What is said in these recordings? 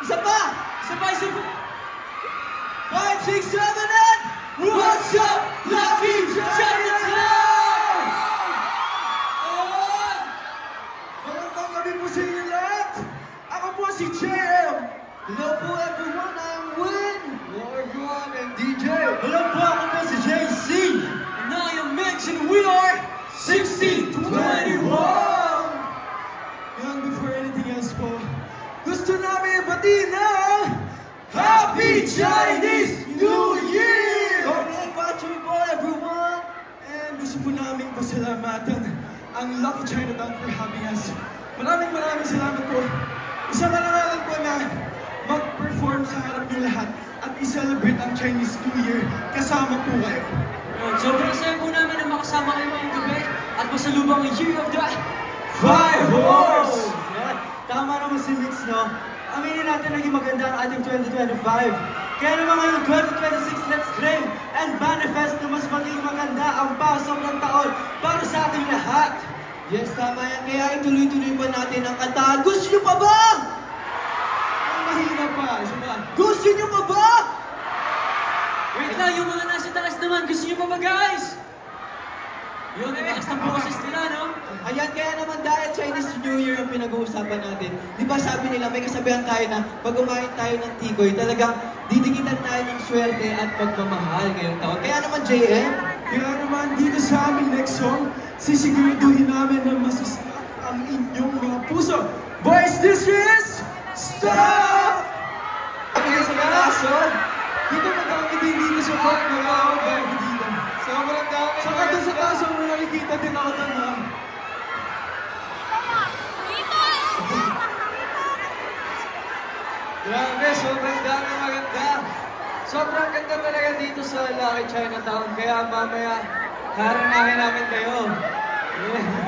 Isa pa! Isa pa, isa pa! 5, 6, 7, and... What's up, Lucky Chinatown? Magandang gabi po sa inyo lahat! Ako po si JM! Hello po everyone, I'm Win! Hello everyone, and DJ! Hello po, ako po si JC! And I am Mitch, and we are 6021! And before anything else po, gusto namin ibati na Happy Chinese New Year! Happy Factory po everyone! And gusto po namin pasalamatan ang Lucky Chinatown for having us. Maraming salamat po. Isang karangalan po na mag-perform sa harap niyo lahat at i-celebrate ang Chinese New Year kasama po kayo. Sobrang saya po namin na makasama kayo ngayong gabi at masalubang ang Year of the Fire Horse! Yan. Tama naman si Mix, no? Aminin natin naging maganda ang ating 2025. Kaya naman ngayong 2026, let's claim and manifest na mas maging maganda ang pasok ng taon para sa ating lahat. Yes, tama yan. Kaya ituloy-tuloy pa natin ang kantahan. Gusto nyo pa ba? Ang mahina pa, isa pa. Gusto nyo pa ba? Wait lang, yung mga nasa taas naman, gusto nyo pa ba guys? Yun, taas ng boses nila, no? Ayan, kaya naman dahil Chinese New Year ang pinag-uusapan natin. Di ba sabi nila, may kasabihan tayo na pag umain tayo ng tikoy, talagang didikitan tayo ng swerte at pagmamahal ngayong taon. Kaya naman, JM, Kaya naman dito sa aming next song, sisiguraduhin namin na masasarap ang inyong mga puso. Boys, this is Stop! kaya sa kaso, Dito madami din dito sa park na ako dahil dito. Sobrang dami. Saka doon sa taso mo nakikita din ako doon ha. Grabe, sobrang dami maganda. Sobrang ganda talaga dito sa Lucky Chinatown. Kaya mamaya, haranahin namin kayo.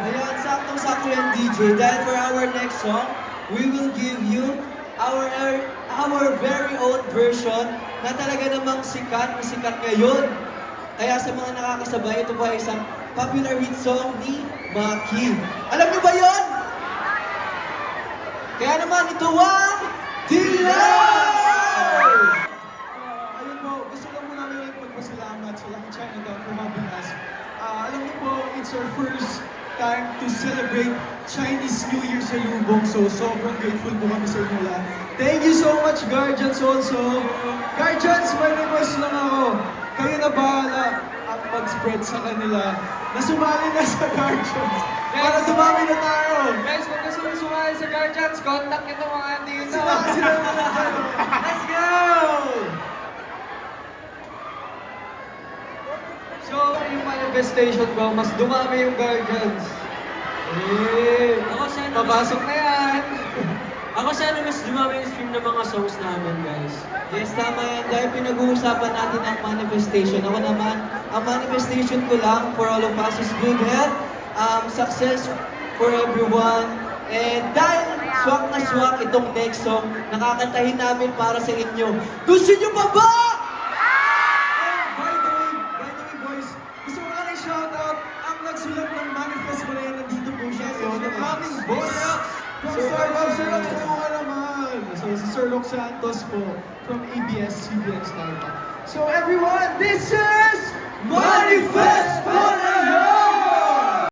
ayan, saktong-sakto yan, DJ. Dahil for our next song, we will give you our very own version na talaga namang sikat na sikat ngayon. Kaya sa mga nakakasabay, ito pa isang popular hit song ni Maki. Alam niyo ba yon? Kaya naman, ito ang Delay! Ayun po, gusto lang mo namin ulit magpasalamat sa Lucky Chinatown for having us. Alam niyo po, it's our first time to celebrate Chinese New Year sa Lubong. So, sobrang grateful po kami sa inyo lahat. Thank you so much, Guardians also. Guardians, may request lang ako. Kayo na bahala at mag-spread sa kanila na sumali na sa Guardians. Para dumami na tayo. Guys, kung gusto nyo sumali sa Guardians, contact nyo itong mga dito. Sila na lang tayo. Let's go! So, yung manifestation ko, mas dumami yung Guardians. Eh, Ako sana papasok na yan. Ako sana mas dumami yung stream ng mga songs namin, guys. Yes, tama yan. Dahil pinag-uusapan natin ang manifestation. Ako naman, ang manifestation ko lang for all of us is good health, success for everyone, and dahil swak na swak itong next song, nakakantahin namin para sa inyo. Gusto nyo pa ba? By the way, boys, gusto ko lang i-shoutout ang nagsulat ng manifest mo na yan. Nandito po siya. So, ng aming boss. From Starbucks, Sir Rox, ano ka naman? So, si Sir Rox Santos po from ABS-CBN Starbucks. So, everyone, this is Manifest for